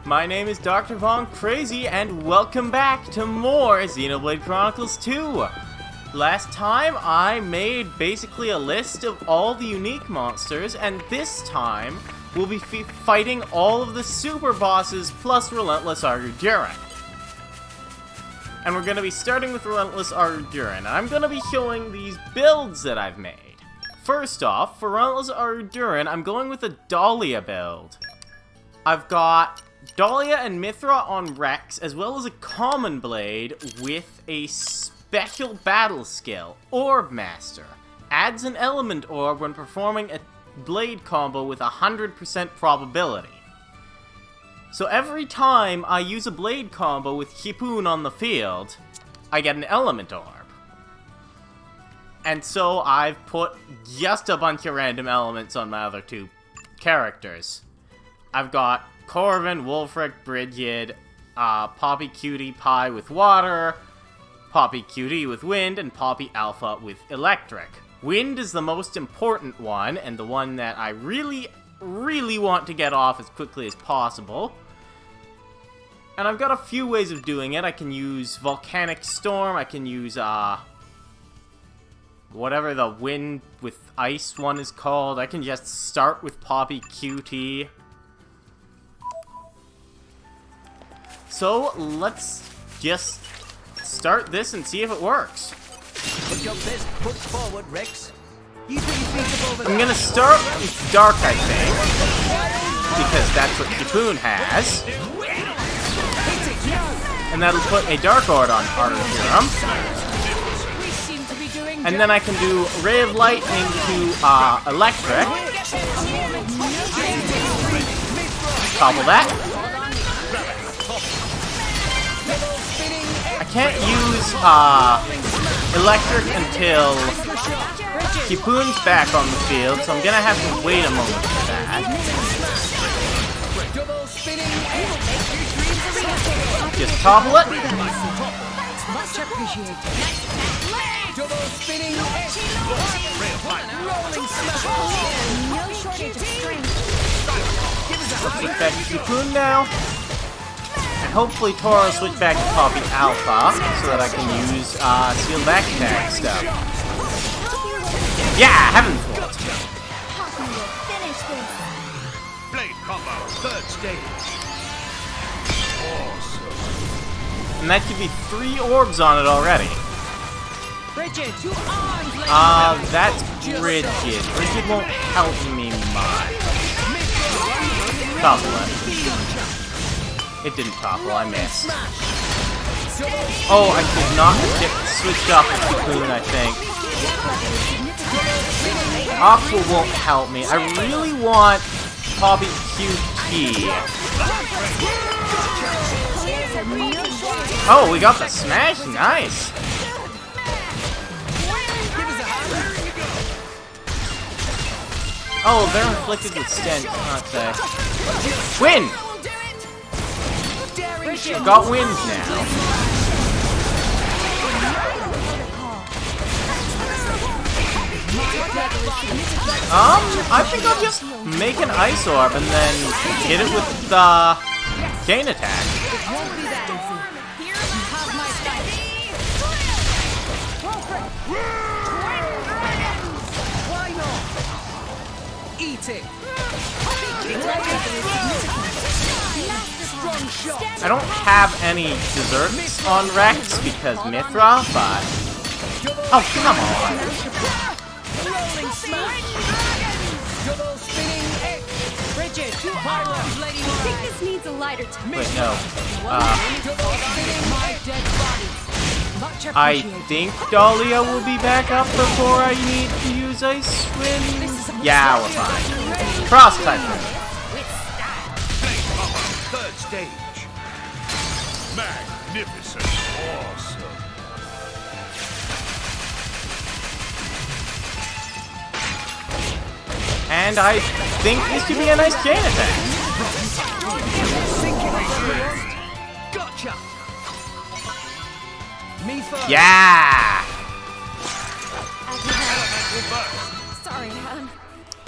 My name is Dr. Von Crazy, and welcome back to more Xenoblade Chronicles 2! Last time, I made basically a list of all the unique monsters, and this time, we'll be fighting all of the super bosses plus Relentless Arguduran. And we're going to be starting with Relentless Arguduran. I'm going to be showing these builds that I've made. First off, for Relentless Arguduran, I'm going with a Dahlia build. I've got Dahlia and Mithra on Rex, as well as a common blade with a special battle skill, Orb Master. Adds an element orb when performing a blade combo with 100% probability. So every time I use a blade combo with Hippoon on the field, I get an element orb. And so I've put just a bunch of random elements on my other two characters. I've got Corvin, Wolfric, Brigid, Poppy Cutie Pie with water, Poppy Cutie with wind, and Poppy Alpha with electric. Wind is the most important one, and the one that I really want to get off as quickly as possible. And I've got a few ways of doing it. I can use Volcanic Storm, I can use, whatever the wind with ice one is called. I can just start with Poppy Cutie. So, let's just start this and see if it works. Put your best foot forward, Rex. You put your feet over I'm gonna start with Dark, I think, because that's what Hippoon has. And that'll put a Dark Orb on Arguduran. And then I can do Ray of Lightning to Electric. Topple that. I can't use Electric until Hippoon's back on the field, so I'm gonna have to wait a moment for that. Just topple it. Much appreciated. double spinning rolling No shortage of strength. Switch back to Hippoon now. And hopefully Toro will switch back to Poppy Alpha so that I can use Seal Back Attack stuff. Yeah, Heaven's Bolt. Poppy will finish this. blade combo, third stage. Awesome. And that could be 3 orbs on it already. Bridget, to arms, That's Brigid. Brigid won't help me much. Topple it. It didn't topple, I missed. Oh, I did not get switched off with Hippoon, I think. Aqua won't help me. I really want Poppy QT. Oh, we got the smash, nice. Oh, they're inflicted with stench, aren't they? Win! Got wins now. I think I'll just make an Ice Orb and then hit it with the chain attack. Eat it. I don't have any desserts on Rex because Mithra, but... Oh, come on! Rolling smash. Double spinning X. Bridget, to arms, Lady Mine. I think this needs a lighter touch. Wait, no. Double spinning my dead body. Much I appreciated. think Dahlia will be back up before I need to use Ice Wind. Yeah, we're fine. Cross type. Third stage. Magnificent. Awesome. And I think this could be a nice chain attack. Gotcha. Me first. Yeah! Sorry, man.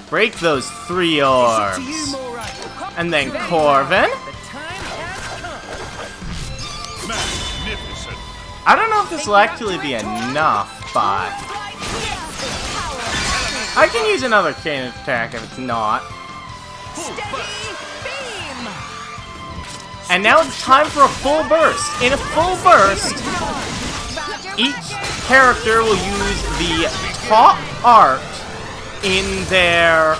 Break those 3 orbs. And then Corvin. I don't know if this will actually be enough, but I can use another chain attack if it's not. And now it's time for a full burst. In a full burst, each character will use the top art in their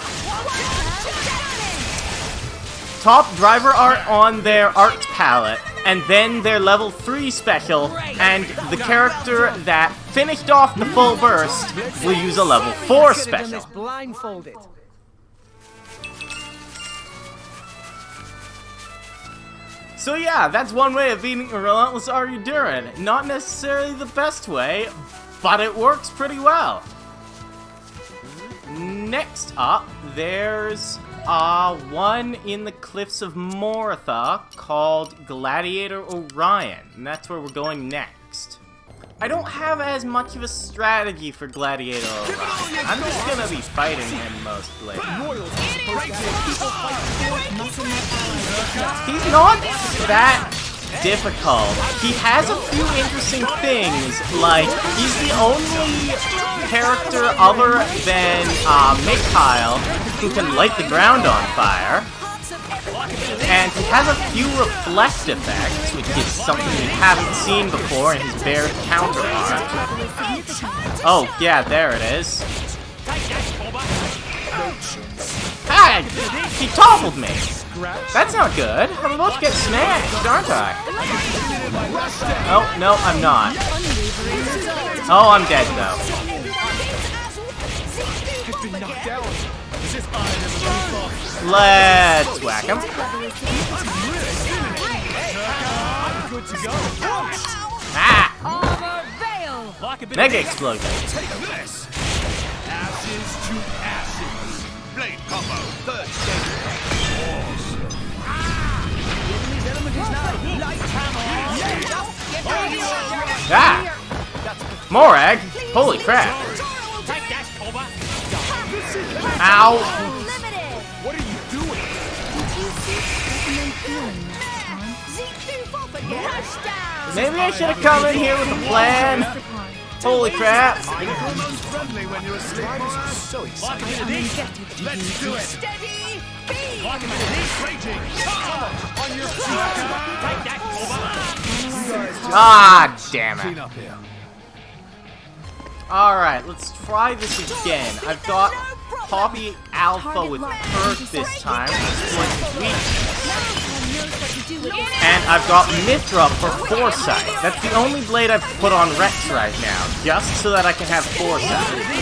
top driver art on their art palette, and then their level 3 special, and the character that finished off the full burst will use a level 4 special. Blindfolded. So yeah, that's one way of beating a relentless Aruduran. Not necessarily the best way, but it works pretty well. Next up, there's one in the Cliffs of Moratha called Gladiator Orion, and that's where we're going next. I don't have as much of a strategy for Gladiator Orion. I'm just gonna be fighting him mostly. He's not that difficult. He has a few interesting things, like he's the only character other than Mikhail who can light the ground on fire. And he has a few reflect effects, which is something we haven't seen before in his bear counterpart. Oh, yeah, there it is. Hey! He toppled me! That's not good. I'm about to get smashed, aren't I? Oh, no, I'm not. Oh, I'm dead, though. Let's whack him. Ah! Mega explosion. Ashes to ashes. Blade combo. Third stage. Ah! Morag? Holy crap. Ow! What are you doing? Maybe I should have come in here with a plan. Holy crap. Friendly when you're asleep. So excited. Let's do it. On your Ah, damn it. up here. Alright, let's try this again. I've got Poppy Alpha with Perk this time, and I've got Mithra for Foresight. That's the only blade I've put on Rex right now, just so that I can have Foresight.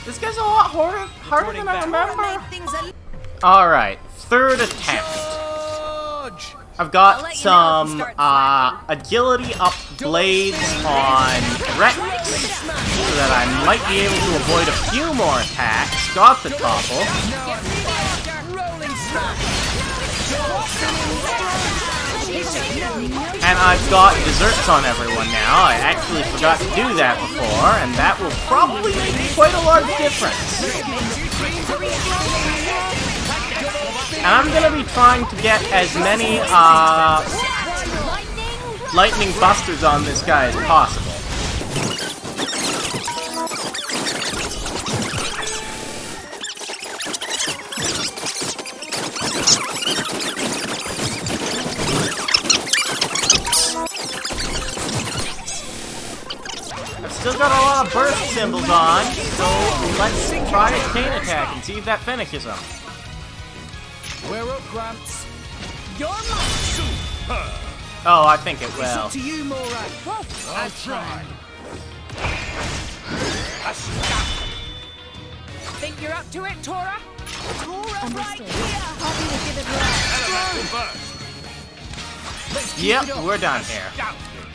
This guy's a lot harder than I remember. Alright, third attempt. I've got some agility up blades on Rex, so that I might be able to avoid a few more attacks. Got the topple. And I've got desserts on everyone now. I actually forgot to do that before, and that will probably make quite a large difference. And I'm gonna be trying to get as many lightning busters on this guy as possible. Still got a lot of burst symbols on, so let's try a chain attack and see if that finishes him. We're up, Gramps. You're mine. Oh, I think it It's will. up to you, Morag. I'll try. Think you're up to it, Tora? Understood. Poppy will give it First. Yep, we're done here.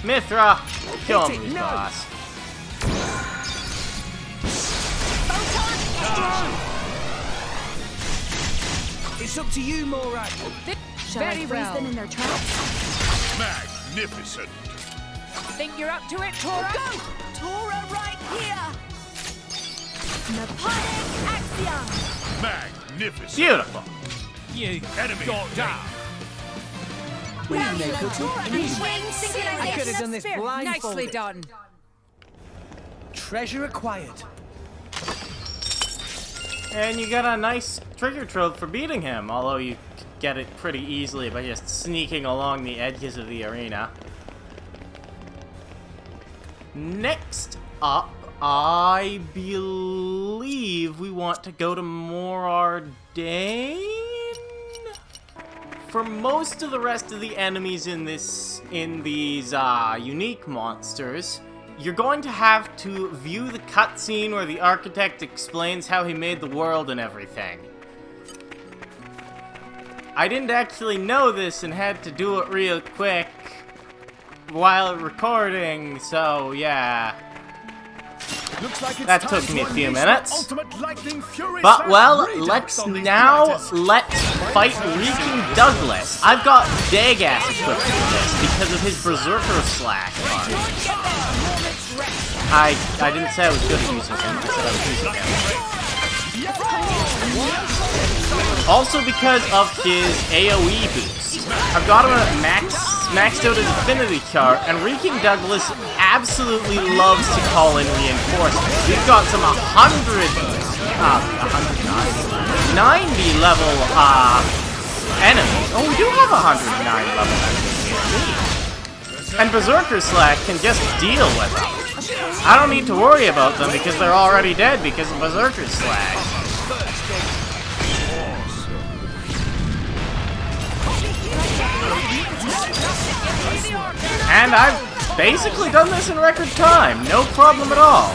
Mithra, kill him, boss. It's up to you, Morak. Shall I Very freeze well. them in their tracks? Magnificent. Think you're up to it, Tora? Go! Tora right here! Naponic Axiom! Magnificent. Beautiful. You Enemy got down. Now Well, you you know, could- Tora and wing I synchronization could have of done this spirit. blindfolded. Nicely done. Treasure acquired. And you got a nice trigger trope for beating him, although you get it pretty easily by just sneaking along the edges of the arena. Next up, I believe we want to go to Morardain? For most of the rest of the enemies in these unique monsters, you're going to have to view the cutscene where the architect explains how he made the world and everything. I didn't actually know this and had to do it real quick while recording, so yeah. Looks like it's That time took me to a few unleash minutes. the ultimate lightning fury But, slash well, redux let's on these now, fighters. let's fight Reeking Douglas. I've got Dagass equipped for this because of his Berserker Slash art. I didn't say I was good at using him, I said I was using him. Also because of his AoE boost. I've got him at maxed out his Affinity chart, and Reeking Douglas absolutely loves to call in reinforcements. We've got some 90 level enemies. Oh, we do have 109 level enemies here. And Berserker Slash can just deal with them. I don't need to worry about them because they're already dead because of Berserker Slash. And I've basically done this in record time, no problem at all.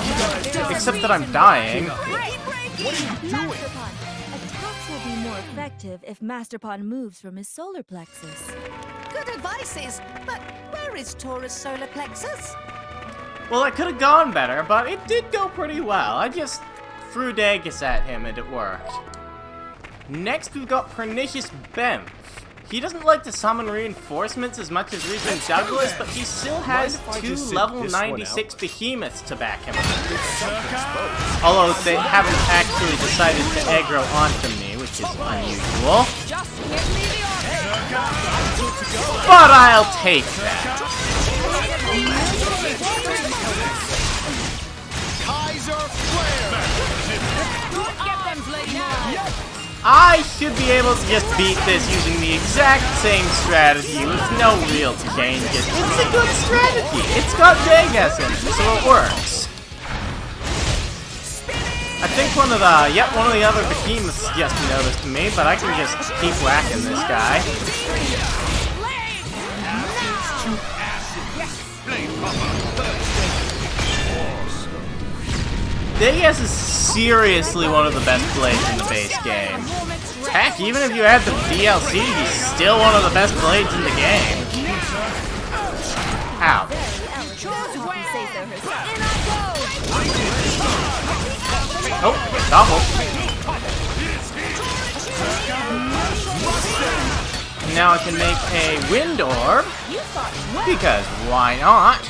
Except that I'm dying. Masterpon. Attacks will be more effective if Masterpon moves from his solar plexus. Good advices, but where is Tora's solar plexus? Well, it could have gone better, but it did go pretty well. I just threw Dagus at him and it worked. Next, we've got Pernicious Bemph. He doesn't like to summon reinforcements as much as Reeking Douglas, but he still has Mind if I two just sit level this one 96 behemoths to back him up. Although they haven't actually decided to aggro onto me, which is unusual. Just give me the order. But I'll take that. Kaiser Flare. Get them, Blade, now. I should be able to just beat this using the exact same strategy with no real changes. It's a good strategy. It's got Dagas in it, so it works. I think one of the other behemoths just noticed me, but I can just keep whacking this guy. Dagas is seriously one of the best blades in the base game. Heck, even if you add the DLC, he's still one of the best blades in the game. Ow. Oh, double. Now I can make a wind orb, because why not?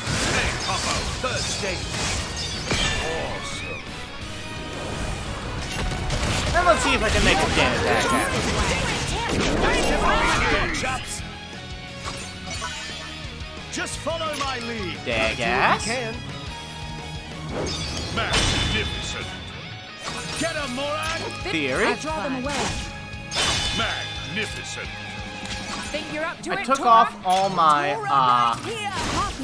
And let's see if I can make a chain attack happen. Just follow my lead. Dagas. Magnificent. Get him, Morak. Theory. Draw them away. Magnificent. Think you're up to I it, took Tora? off all my Copy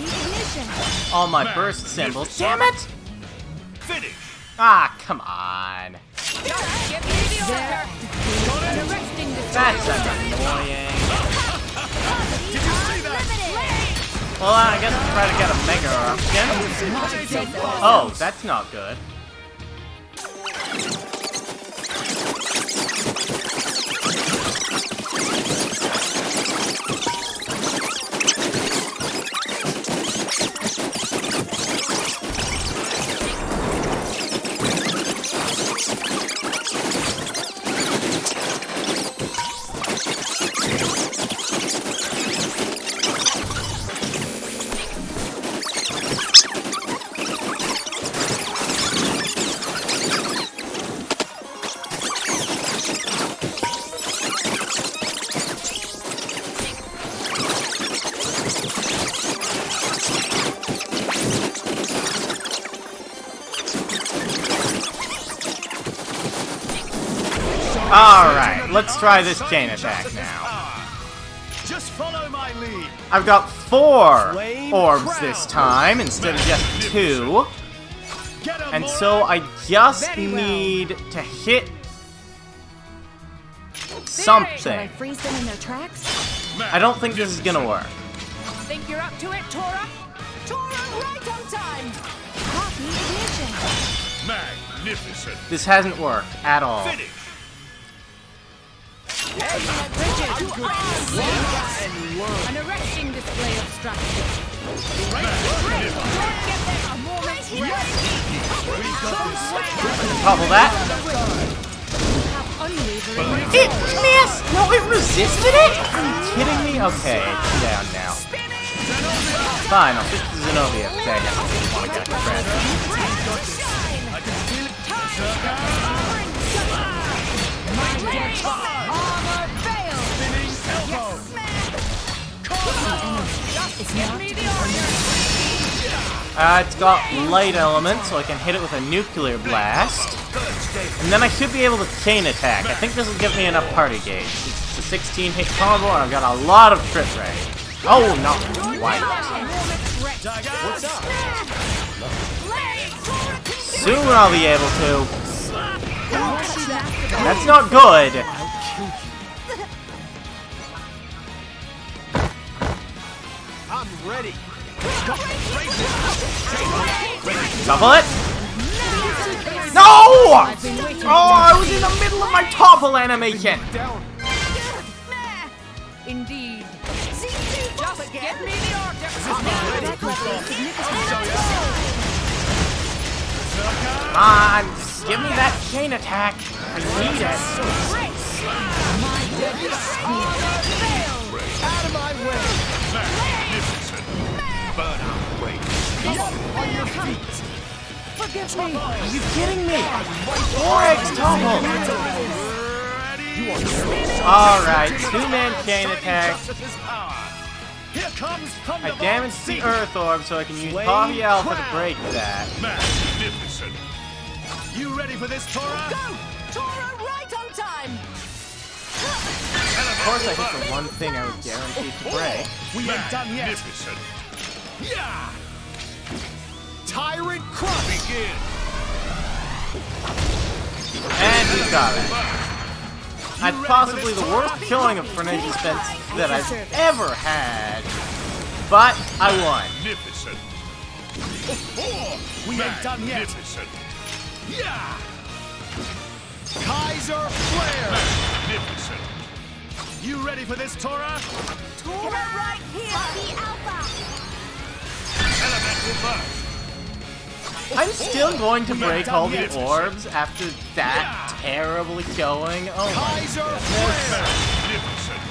ignition. all my burst symbols. Damn it! Finish. Ah, come on. Just give me the order. Directing the That's annoying. Did you see that? Well, I guess I'll try to get a Mega Eruption. Oh, that's not good. Alright, let's try this chain attack now. Just follow my lead. I've got 4 Flame orbs crown. this time instead of just 2. Get 'em, And Mora. so I just Very well. need to hit Shall I something. freeze them in their tracks? I don't think this is gonna work. Think you're up to it, Tora? Tora, right on time! Copy ignition. Magnificent. This hasn't worked at all. Finish. An arresting display of strategy. Don't give them a moment's rest. Topple that. Unwavering. It missed! No, it resisted it? Are you kidding me? Okay, it's down now. Fine, I'll switch to Zenobia. Okay, I don't want to get crap. I can feel it. Armor failed. Spinning elbow. Just give me the order. It's got light element, so I can hit it with a nuclear blast. And then I should be able to chain attack. I think this will give me enough party gauge. It's a 16 hit combo, and I've got a lot of trip rate. Oh, not quite. What's up? Soon I'll be able to. That's not good. I'm ready. Topple it. No! Oh, I was in the middle of my topple animation. Down. Indeed. Z2 Just again! give me the order. Come on, give me that chain attack. I need it. Out of my way. Magnificent. Burn out rage. On your feet. Forgive me. Are you kidding me? 4x topple. Alright, 2-man chain attack. Here comes I damaged the Earth Orb so I can use Poppy Alpha to break that. Magnificent. You ready for this, Tora? Go! Tora, right on time! Of course I hit the one thing I was guaranteed to break. We ain't done yet. Magnificent. Yeah. Tyrant Crop. Begin. And he's got it. That's possibly the worst killing of Frenetic Spence that I've ever had. But I won. Magnificent. We ain't done yet. Magnificent. Yeah. Kaiser Flare. Magnificent. You ready for this, Tora? Tora, right here! Poppy Alpha! Elemental burst. I'm still going to break all the orbs after that terrible showing. Oh my Kaiser Flare. Magnificent.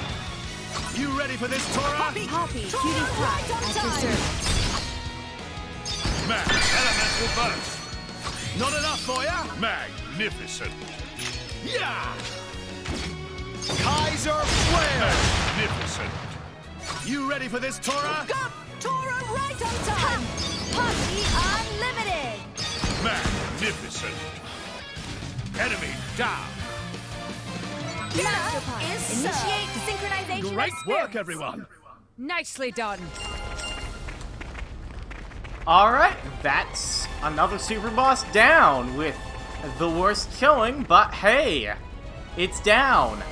You ready for this, Tora? Poppy, cutie pie, at your service. Elemental burst. Not enough for ya? Magnificent. Yeah. Kaiser Flare. Magnificent. You ready for this, Tora? Go! Tora, right on time! Poppy Unlimited. Magnificent. Enemy down. Dinner is served! Initiate synchronization. Great of work, spirits. everyone. Nicely done. Alright, that's another Superboss down with the worst killing, but hey, it's down.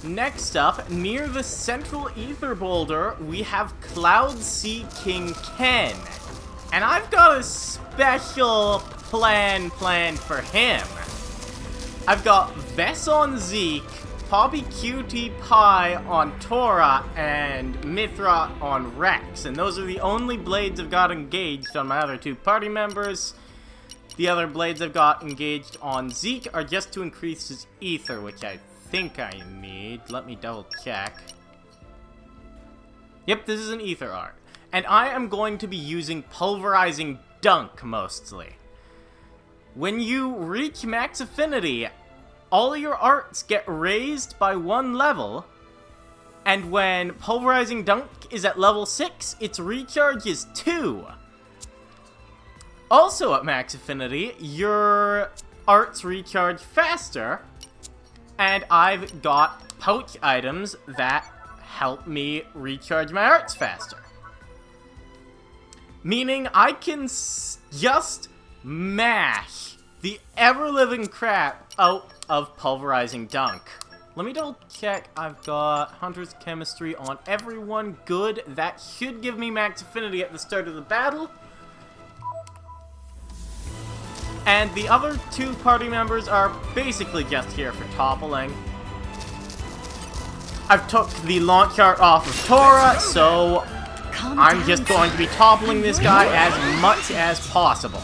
Next up, near the central ether boulder, we have Cloud Sea King Ken. And I've got a special plan for him. I've got Vess on Zeke, Poppy Cutie Pie on Tora, and Mithra on Rex. And those are the only blades I've got engaged on my other 2 party members. The other blades I've got engaged on Zeke are just to increase his ether, which I think I need. Let me double check. Yep, this is an ether art. And I am going to be using Pulverizing Dunk mostly. When you reach max affinity, all your arts get raised by 1 level, and when Pulverizing Dunk is at level 6, its recharge is 2. Also at max affinity, your arts recharge faster, And I've got pouch items that help me recharge my arts faster. Meaning I can just mash the ever-living crap out of Pulverizing Dunk. Let me double check. I've got Hunter's Chemistry on everyone. Good. That should give me max affinity at the start of the battle. And the other two party members are basically just here for toppling. I've took the launch art off of Tora, so I'm just going to be toppling this guy as much as possible.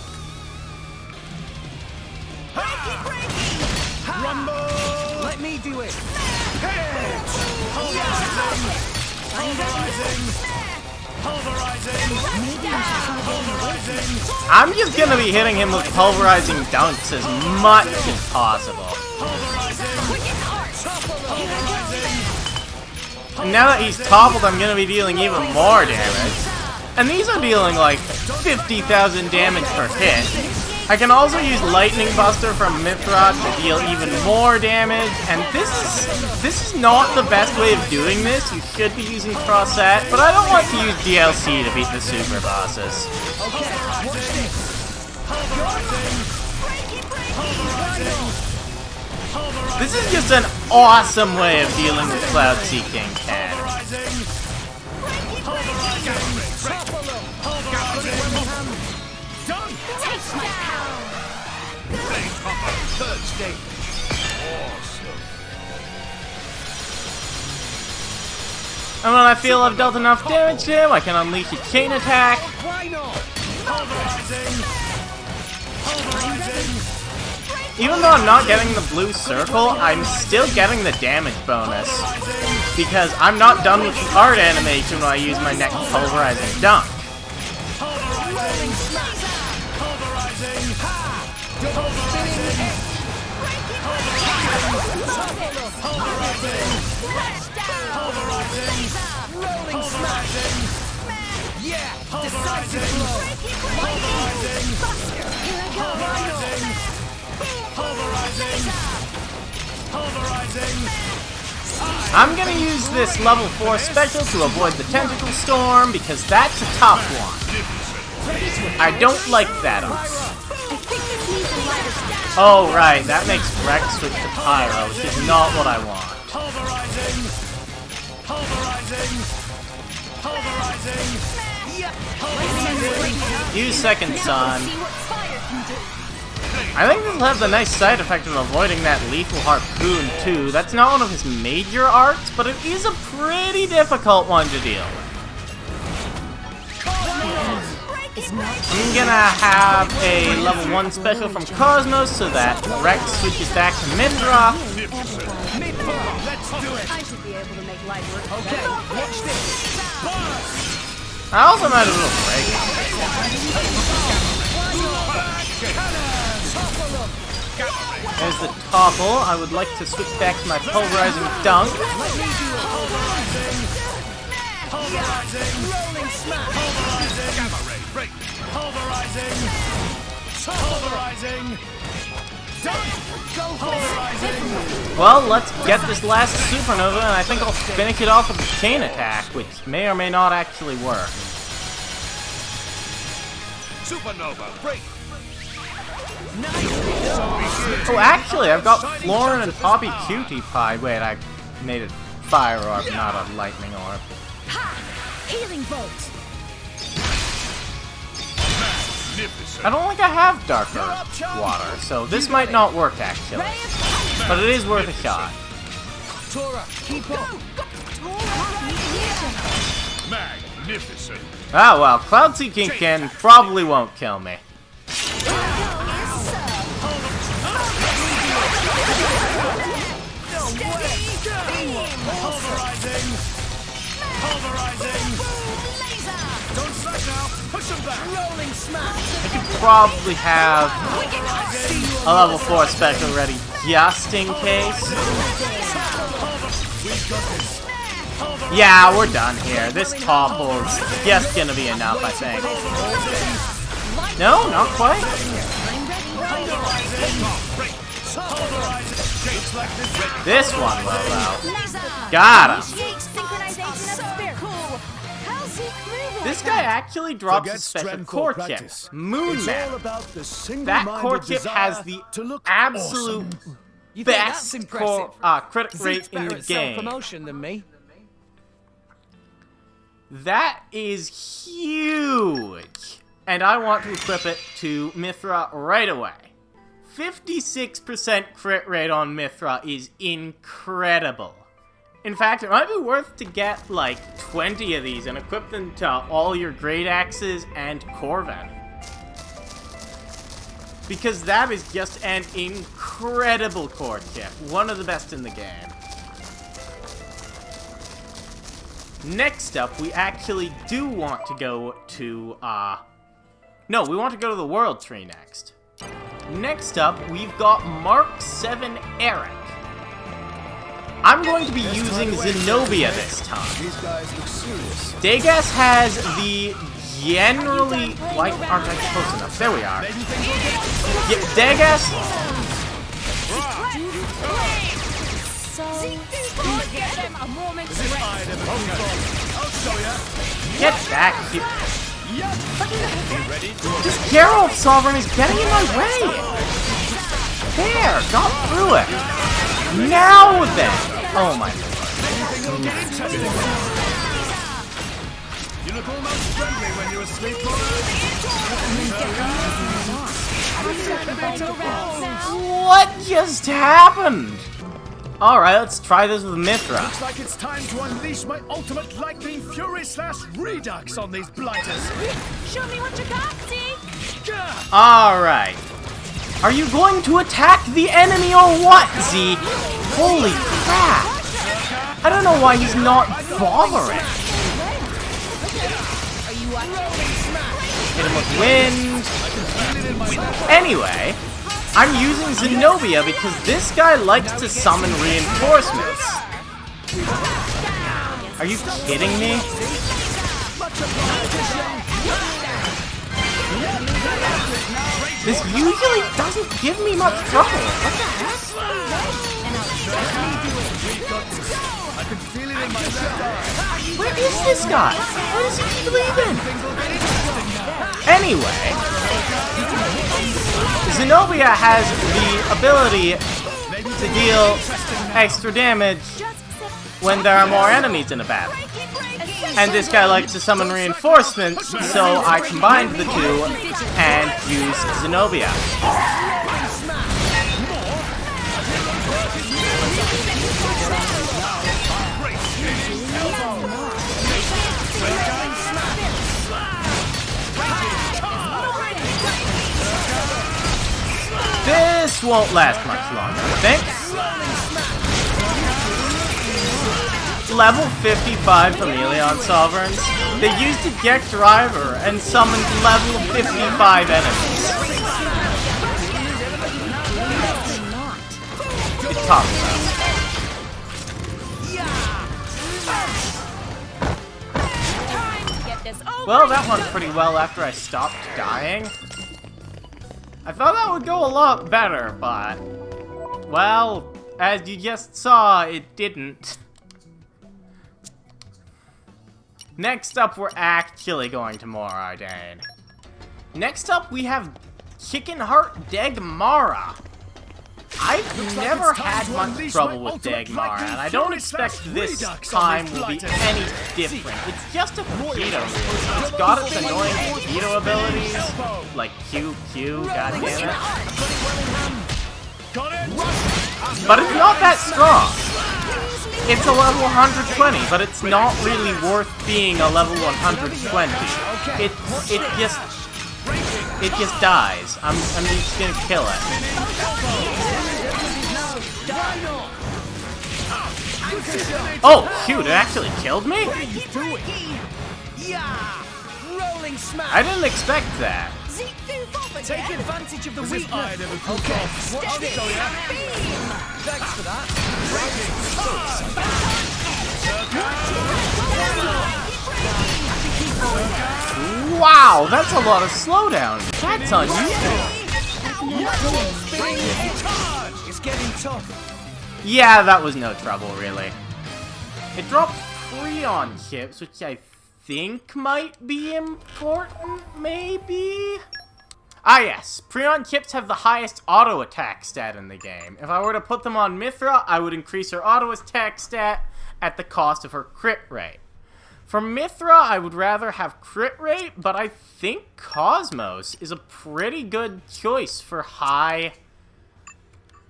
Rumble! Let me do it! I'm just gonna be hitting him with pulverizing dunks as much as possible. And now that he's toppled, I'm gonna be dealing even more damage. And these are dealing like 50,000 damage per hit. I can also use Lightning Buster from Mithra to deal even more damage, and this is not the best way of doing this. You should be using Crossette, but I don't want to use DLC to beat the super bosses. This is just an awesome way of dealing with Cloud Seeking, Ken. Third stage. Awesome. And when I feel I've dealt enough damage to him, I can unleash a chain attack. Why not? Even though I'm not getting the blue circle, I'm still getting the damage bonus. Because I'm not done with the art animation when I use my next pulverizing dunk. I'm gonna use this level 4 special to avoid the Tentacle Storm because that's a tough one. I don't like that on. Oh right, that makes Rex switch to Pyro, which is not what I want. Use Second Son. I think this will have the nice side effect of avoiding that Lethal Harpoon too. That's not one of his major arts, but it is a pretty difficult one to deal with. I'm gonna have a level 1 special from Cosmos so that Rex switches back to Mithra. I should be able to make light work. Okay, watch this. I also might have a little break. There's the topple. I would like to switch back to my pulverizing dunk. Well, let's get this last supernova, and I think I'll finish it off with a chain attack, which may or may not actually work. Supernova, break. Oh, actually, I've got Florin and Poppy Cutie Pie. Wait, I made a fire orb, not a lightning orb. Ha! Healing bolt. I don't think I have Dark Earth water, so this might not work actually. But it is worth a shot. Tora, keep up. Magnificent. Ah well, Cloud Seeking Ken probably won't kill me. Don't slack now. Push him back. Rolling smash. I could probably have a level 4 special ready just in case. Yeah, we're done here. This topple's just gonna be enough, I think. No, not quite. This one will, though. Got him. Synchronization of spirit. How's he moving? This guy actually drops Forget a special strength core or kit. practice. Moon It's Man. all about the That single-minded core kit desire has the to look absolute awesome. You think that's best impressive? crit rate Zeke's in better the at game. self-promotion than me. That is huge. And I want to equip it to Mithra right away. 56% crit rate on Mithra is incredible. In fact, it might be worth to get like 20 of these and equip them to all your great axes and Corvette. Because that is just an incredible core kit. One of the best in the game. Next up, we actually do want to go to, no, we want to go to the World Tree next. Next up, we've got Mark 7 Eric. I'm going to be using Zenobia this time. These guys look serious. Degas has the generally... Why aren't I close enough? There we are. Yeah, Degas... Give them a moment's rest. Get back here. This Geralt Sovereign is getting in my way. There, got through it. Now then. Oh my lord. You look almost friendly when you're asleep. What just happened? Alright, let's try this with Mithra. Looks like it's time to unleash my ultimate lightning fury / redux on these blighters. Show me what you got, Zeke. Alright. Are you going to attack the enemy or what, Zeke? Holy crap. I don't know why he's not bothering. Hit him with wind. Anyway, I'm using Zenobia because this guy likes to summon reinforcements. Are you kidding me? This usually doesn't give me much trouble. What the heck? I can feel it in my left eye. Where is this guy? Where does he keep leaving? Anyway, Zenobia has the ability to deal extra damage when there are more enemies in a battle. And this guy likes to summon reinforcements, so I combined the two and used Zenobia. This won't last much longer, I think. Level 55 Chameleon Sovereigns. They used a Gek Driver and summoned level 55 enemies. It's tough, though. Well, that went pretty well after I stopped dying. I thought that would go a lot better, but... well, as you just saw, it didn't. Next up, we're actually going to Moradane. Next up, we have Chicken Heart Dagmara. I've never had much trouble with Dagmara, and I don't expect this time will be any different. It's just a Vegito. It's got its annoying Vegito abilities, like Q, goddammit. But it's not that strong. It's a level 120, but it's not really worth being a level 120. It just dies. I'm just gonna kill it. Oh, shoot, it actually killed me? I didn't expect that. Take advantage of the weakness. Okay. Thanks for that. Wow, that's a lot of slowdown. That's unusual. It's getting tough. Yeah, that was no trouble, really. It dropped Prion chips, which I think might be important, maybe? Ah yes, Prion chips have the highest auto attack stat in the game. If I were to put them on Mithra, I would increase her auto attack stat at the cost of her crit rate. For Mithra, I would rather have crit rate, but I think Cosmos is a pretty good choice for high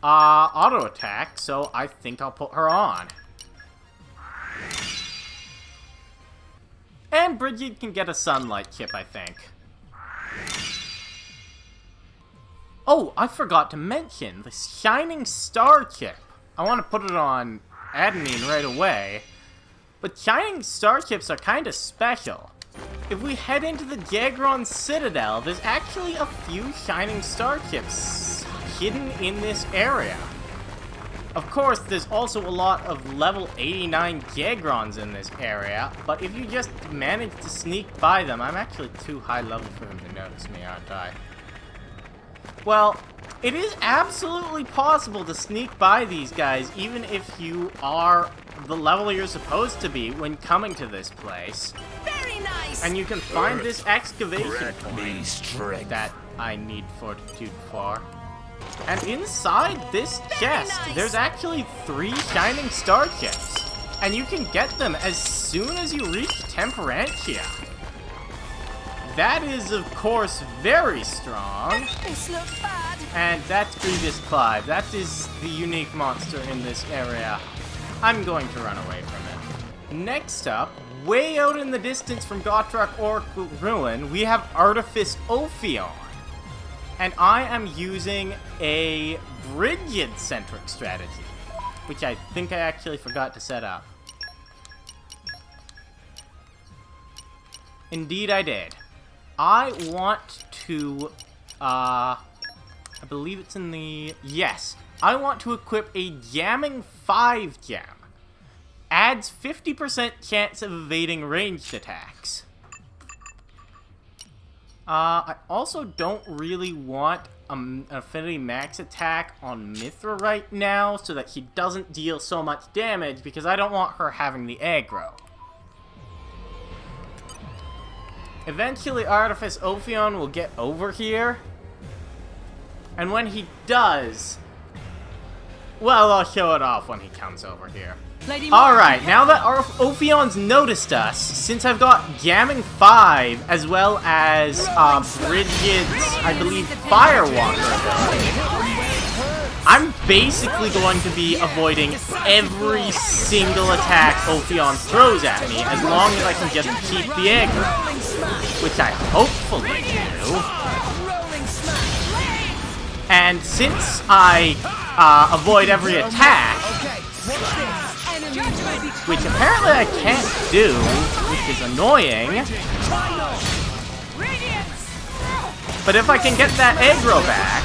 auto attack, so I think I'll put her on. And Bridget can get a sunlight chip, I think. Oh, I forgot to mention the Shining Star chip. I want to put it on Adenine right away. But Shining Star chips are kind of special. If we head into the Jagron Citadel, there's actually a few Shining Star chips hidden in this area. Of course, there's also a lot of level 89 Jagrons in this area, but if you just manage to sneak by them, I'm actually too high level for them to notice me, aren't I? Well, it is absolutely possible to sneak by these guys, even if you are the level you're supposed to be when coming to this place. Very nice. And you can find this excavation point that I need fortitude for. And inside this chest, there's actually 3 Shining Star chips. And you can get them as soon as you reach Temperantia. That is, of course, very strong. This looks bad. And that's Grievous Clive. That is the unique monster in this area. I'm going to run away from it. Next up, way out in the distance from Gotrek Oracle Ruin, we have Artifice Ophion. And I am using a Brigid-centric strategy, which I think I actually forgot to set up. Indeed I did. I want to, I believe it's in the, yes. I want to equip a Jamming 5 gem. Adds 50% chance of evading ranged attacks. I also don't really want an Affinity Max attack on Mithra right now, so that she doesn't deal so much damage, because I don't want her having the aggro. Eventually, Artifice Ophion will get over here. And when he does, well, I'll show it off when he comes over here. Alright, now that Ophion's noticed us, since I've got Jamming 5, as well as Bridget's, I believe, Firewalker ability, I'm basically going to be avoiding every single attack Ophion throws at me, as long as I can just keep the aggro. Which I hopefully do. And since I avoid every attack, which apparently I can't do, which is annoying, but if I can get that aggro back,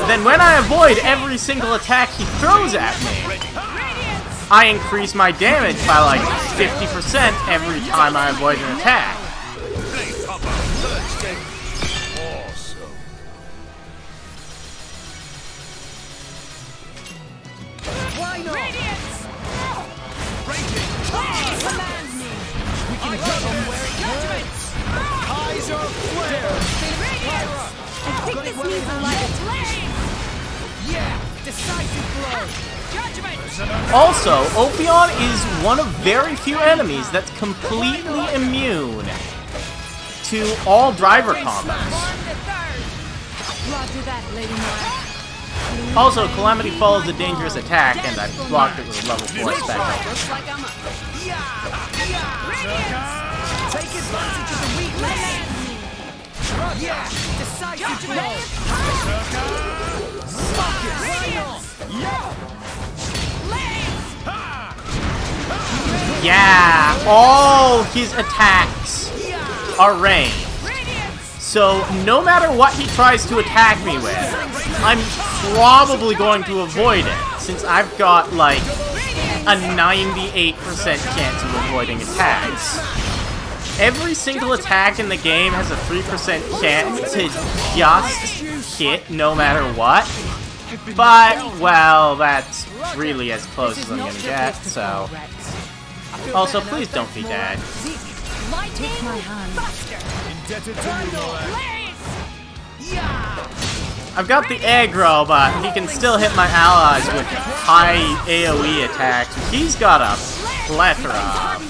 then when I avoid every single attack he throws at me, I increase my damage by like 50% every time I avoid an attack. Also, Ophion is one of very few enemies that's completely immune to all driver combos. Also, Calamity follows a dangerous attack, and I blocked it with a level 4 special. Take advantage of the weakness. Yeah, decisive blow. Yeah, all his attacks are ranged. So no matter what he tries to attack me with, I'm probably going to avoid it, since I've got like a 98% chance of avoiding attacks. Every single attack in the game has a 3% chance to just hit no matter what. But, well, that's really as close as I'm gonna get, so... Also, please don't be dead. Take my hand. Indebted to you, Morak. I've got the aggro, but he can still hit my allies with high AoE attacks. He's got a plethora of.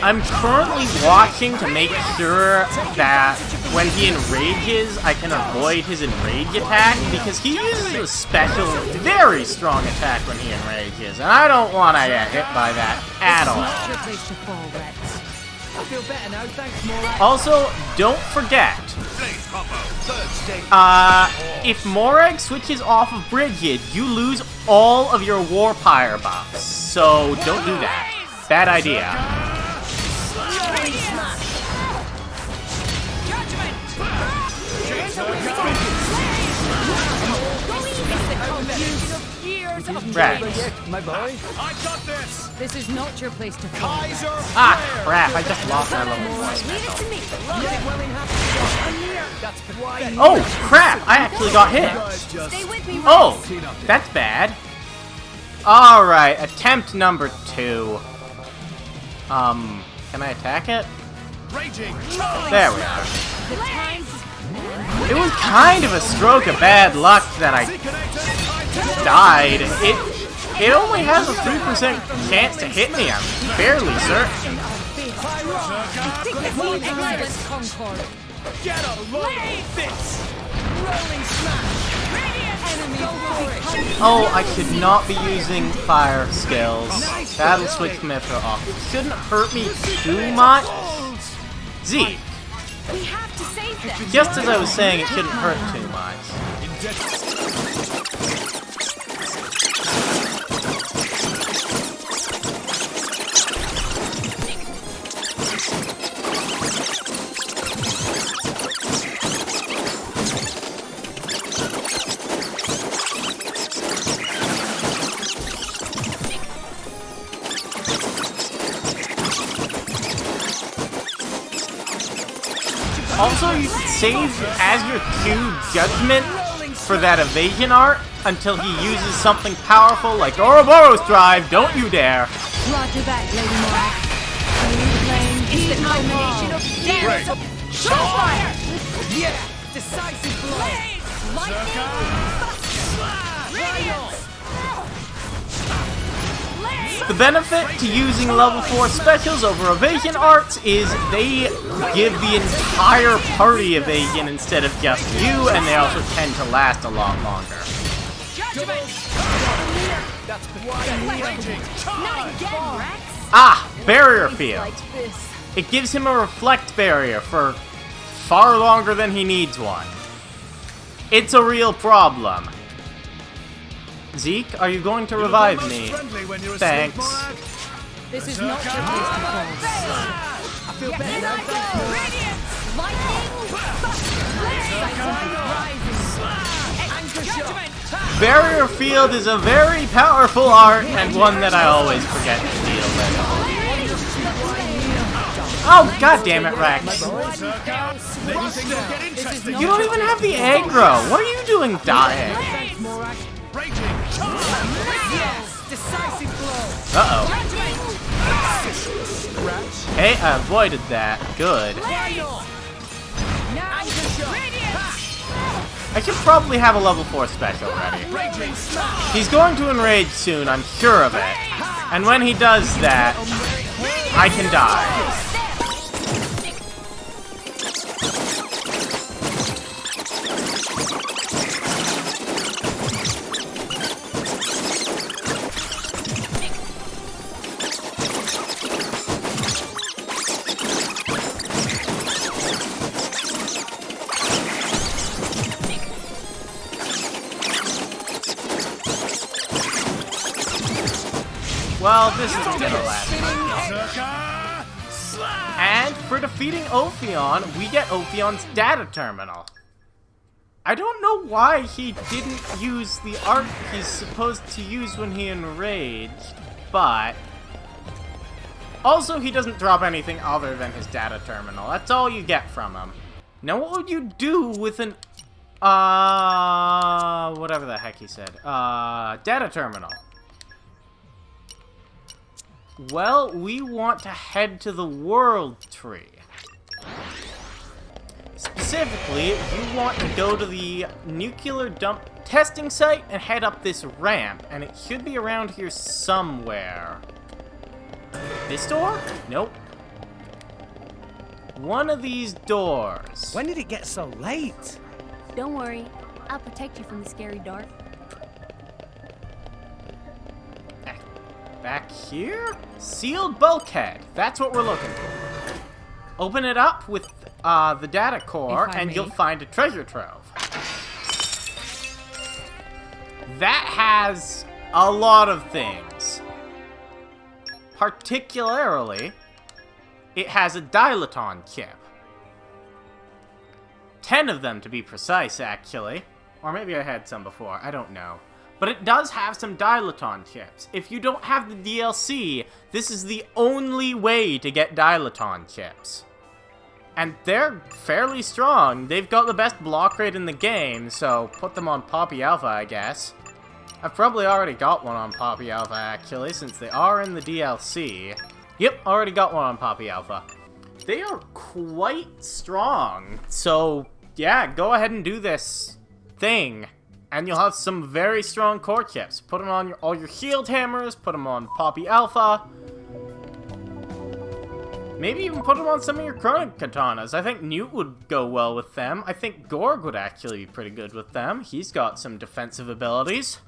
I'm currently watching to make sure that when he enrages, I can avoid his enrage attack, because he uses a special, very strong attack when he enrages, and I don't want to get hit by that at all. I feel better now, thanks, Morak. Also, don't forget, Blaze combo. Third stage. if Morag switches off of Brigid, you lose all of your Warpire buffs, so don't do that. Bad idea. Right. My boy. I got this. This is not your place to fall. Kaiser. Ah, crap, I just lost my level 4 special. Oh, crap, I actually got hit. Stay with me, Oh, that's bad. Alright, attempt number 2. Can I attack it? Raging. There we are. The time's It was kind of a stroke of bad luck that I died. It only has a 3% chance to hit me, I'm fairly certain. Excellent Concord. Get a load of this. Rolling smash. Enemy Oh, I should not be using fire skills. That'll switch Mithra off. It shouldn't hurt me too much. Zeke, We have to save them. just as I was saying, it shouldn't hurt too much. Also, you can save as your Q Judgment for that evasion art until he uses something powerful like Ouroboros Drive. Don't you dare! Roger that, Lady Morak. It's the combination of damage. Showfire! Yeah! Decisive blow! The benefit to using level 4 specials over evasion arts is they give the entire party evasion instead of just you, and they also tend to last a lot longer. Ah, barrier field. It gives him a reflect barrier for far longer than he needs one. It's a real problem. Zeke, are you going to revive me? Thanks. This is not your place to fall. I feel better now, thanks, Morak. Barrier field is a very powerful art and one that I always forget to deal with. Oh, god damn it, Rex. You don't even have the aggro. What are you doing dying? Decisive blow! Uh-oh. Hey, I avoided that. Good. I should probably have a level 4 special ready. He's going to enrage soon, I'm sure of it. And when he does that, I can die. Well, this isn't gonna last much. And for defeating Ophion, we get Ophion's data terminal. I don't know why he didn't use the art he's supposed to use when he enraged, but Also, he doesn't drop anything other than his data terminal. That's all you get from him. Now, what would you do with an, whatever the heck he said. Data terminal. Well, we want to head to the World Tree. Specifically, you want to go to the nuclear dump testing site and head up this ramp, and it should be around here somewhere. This door? Nope. One of these doors. When did it get so late? Don't worry, I'll protect you from the scary dark. Back here? Sealed bulkhead. That's what we're looking for. Open it up with the data core, If I and may. you'll find a treasure trove. That has a lot of things. Particularly, it has a dilaton chip. 10 of them to be precise, actually. Or maybe I had some before, I don't know. But it does have some dilaton chips. If you don't have the DLC, this is the only way to get dilaton chips. And they're fairly strong. They've got the best block rate in the game, so put them on Poppy Alpha, I guess. I've probably already got one on Poppy Alpha, actually, since they are in the DLC. Yep, already got one on Poppy Alpha. They are quite strong, so yeah, go ahead and do this thing, and you'll have some very strong core chips. Put them on all your shield hammers, put them on Poppy Alpha. Maybe even put them on some of your Chronic katanas. I think Newt would go well with them. I think Gorg would actually be pretty good with them. He's got some defensive abilities.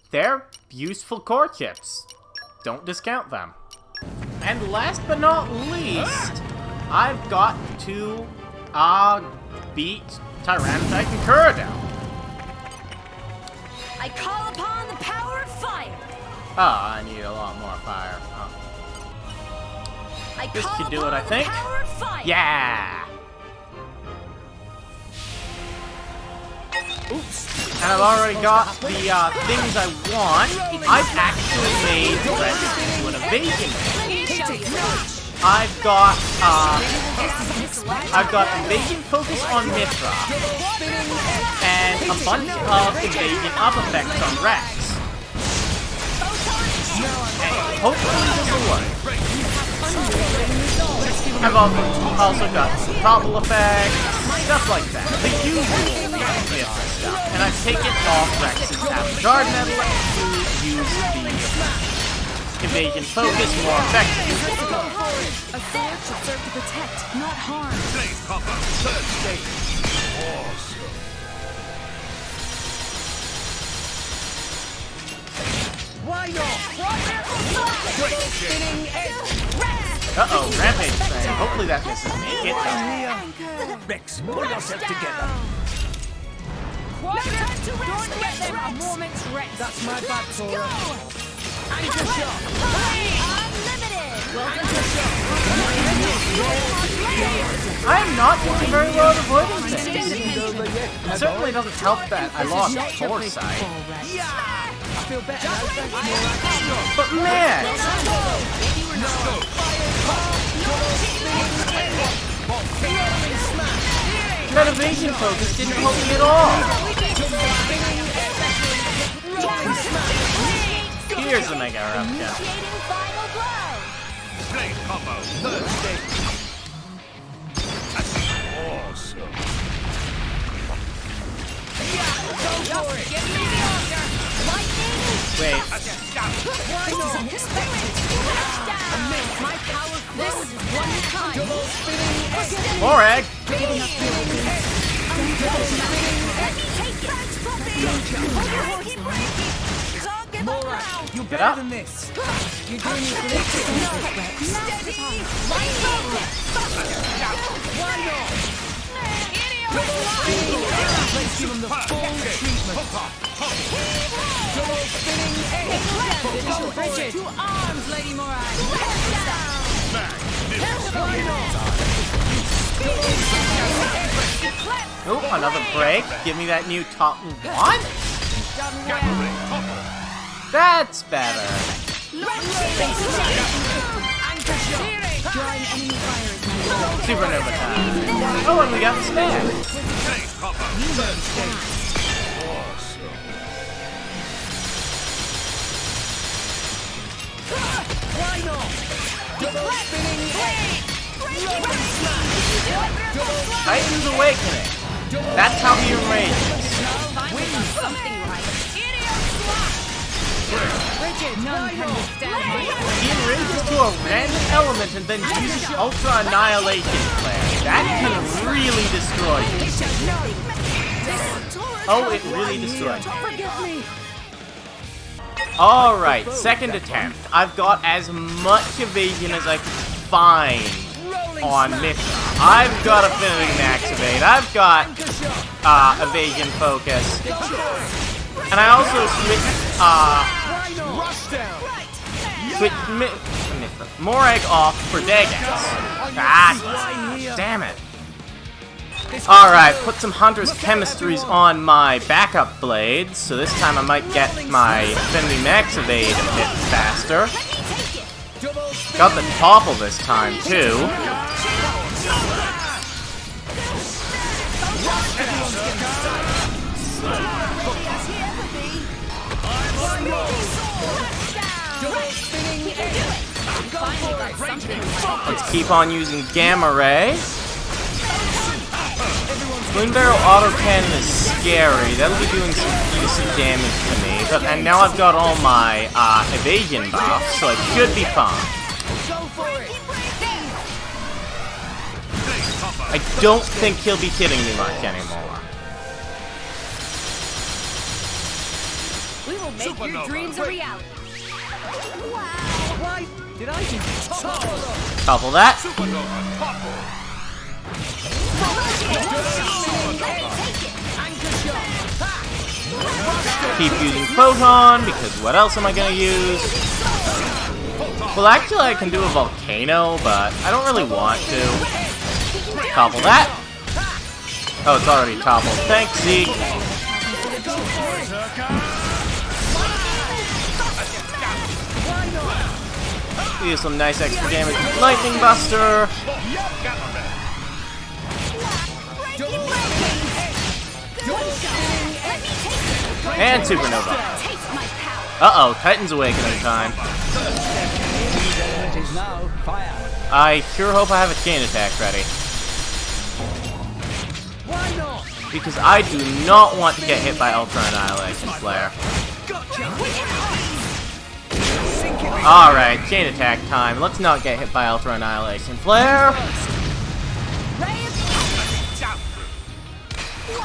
They're useful core chips. Don't discount them. And last but not least, I've got to beat Tyranitar Kuroda. I call upon the power of fire. Oh, I need a lot more fire. Oh. I This call should do it, upon I think. The power of fire. Yeah! Oops. And I've already got the things I want. I've actually made Rex into an evasion. I've got evasion focus on Mithra and a bunch of evasion up effects on Rex. And hopefully this will work. I've also got some topple effects, stuff like that. The usual Mithra stuff. And I've taken off Rex's avant-garde medal to use the evasion focus more effectively. A sword should serve to protect, not harm. Blaze combo, third stage. Awesome. Why not? Great shit. Uh-oh, Rampage thing. Hopefully that misses me. It does. Rex, pull yourself together. Don't get them a moment's rest. That's my bad, Tora. Anchor shot. Unlimited. Welcome to the shot. I'm not doing very well at avoiding things. It certainly doesn't help that I lost foresight. Yeah! I feel better now, thank you. But man! That evasion focus didn't help me at all. Here's the Mega Eruption. Initiating final blow. Blaze combo, third stage. That's awesome. Give me the order. Lightning. Wait, My power flows is one kind. more egg. Let me take it. Can't give up Alright, now. you're Get better up. than this. You're doing it for this. Steady. Lightning. Why not? Let's give him the full treatment. Double spinning egg. To arms, Lady Morai. Oh, another break. Give me that new top one. That's better. Drawing enemy fire is my Supernova time. Oh, and we got the smash. Hey, Papa. Why not? Double spinning blade. Titan's Awakening. That's how he enrages. something right. None can withstand my He enrages to a random element and then uses Ultra Annihilation Flare. That can really destroy you. Oh, it really destroyed you. Alright, second attempt. I've got as much evasion as I could find on Mithra. I've got Affinity Max Evade. I've got Evasion Focus. And I also switched Morag off for Dagas. Ah, damn it. Alright, put some Hunter's Chemistries on my backup blades, so this time I might get my Affinity Max Evade a bit faster. Got the topple this time, too. Let's keep on using Gamma Ray. Twin Barrel Autocannon is scary. That'll be doing some decent damage to me. And now I've got all my evasion buffs, so I should be fine. I don't think he'll be hitting me much anymore. We will make your dreams a reality. Why did I do Topple that. Supernova topple. Keep using Photon, because what else am I gonna use? Well, actually I can do a Volcano, but I don't really want to. Topple that. Oh, it's already toppled. Thanks, Zeke. Use some nice extra damage with Lightning Buster. And Supernova. Uh-oh, Titan's Awakening time. I sure hope I have a chain attack ready. Because I do not want to get hit by Ultra Annihilation Flare. Alright, chain attack time. Let's not get hit by Ultra Annihilation Flare.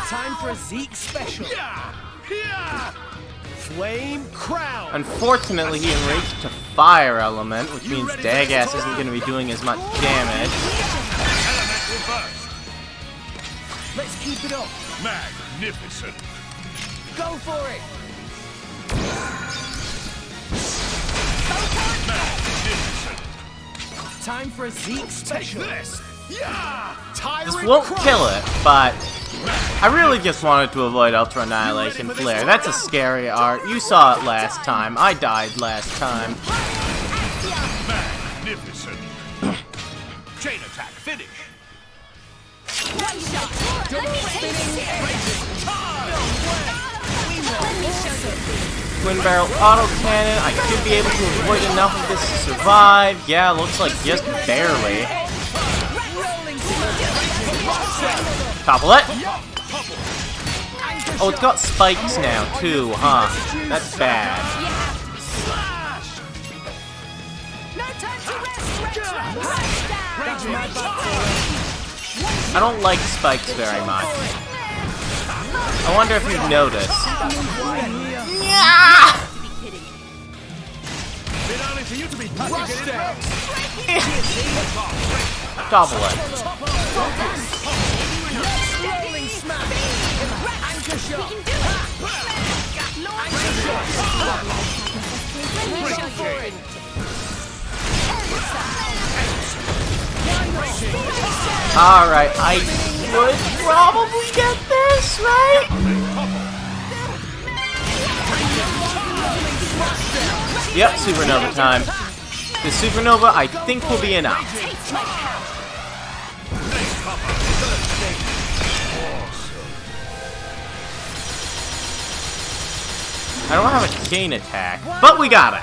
Time for a Zeke special. Flame Crown. Unfortunately, he enraged to Fire Element, which means Dagas isn't going to be doing as much damage. Elemental burst. Let's keep it up. Magnificent. Go for it. Magnificent. Time for a Zeke special. This. This won't kill it, but I really just wanted to avoid Ultra Annihilation Flare. That's a scary art. You saw it last time. I died last time. Magnificent. Chain attack finish. Twin Barrel Autocannon. I should be able to avoid enough of this to survive. Yeah, looks like just barely. Topple it. Oh, it's got spikes now, too, huh? That's bad. I don't like spikes very much. I wonder if you've noticed. Yeah! Topple it. Alright, I would probably get this, right? Yep, Supernova time. The supernova, I think, will be enough. Taste my power. I don't have a chain attack, but we got it.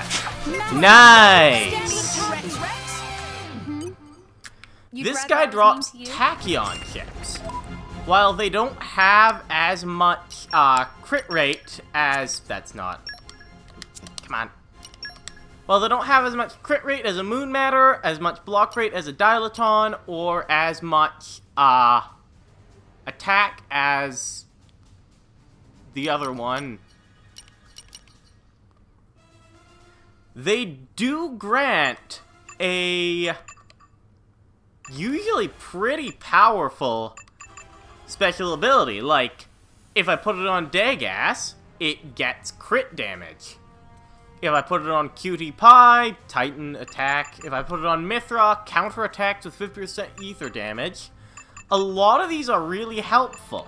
Nice. Rex, Rex? You'd This rather guy I was drops mean to you? tachyon chips. While they don't have as much crit rate as... That's not... Come on. While they don't have as much crit rate as a Moon Matter, as much block rate as a Dilaton, or as much attack as the other one, they do grant a usually pretty powerful special ability. Like, if I put it on Dagass, it gets crit damage. If I put it on Cutie Pie, Titan attack. If I put it on Mithra, counter attacks with 50% ether damage. A lot of these are really helpful.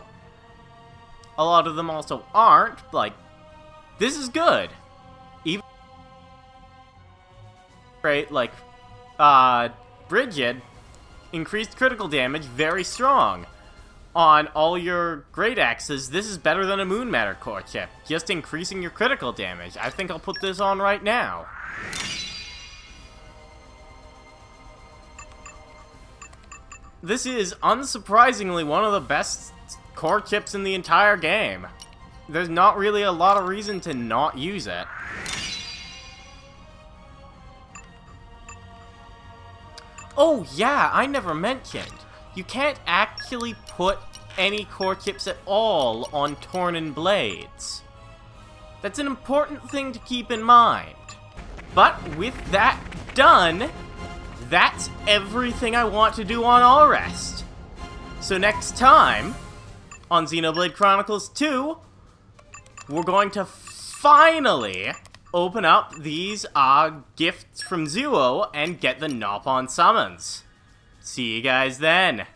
A lot of them also aren't. Like, this is good. Even right, like, Bridget, increased critical damage, very strong. On all your Great Axes, this is better than a Moon Matter core chip, just increasing your critical damage. I think I'll put this on right now. This is, unsurprisingly, one of the best core chips in the entire game. There's not really a lot of reason to not use it. Oh yeah, I never mentioned. You can't actually put any core chips at all on Tornin blades. That's an important thing to keep in mind. But with that done, that's everything I want to do on Allrest. So next time, on Xenoblade Chronicles 2, we're going to finally open up these gifts from Zuo and get the Nopon summons. See you guys then.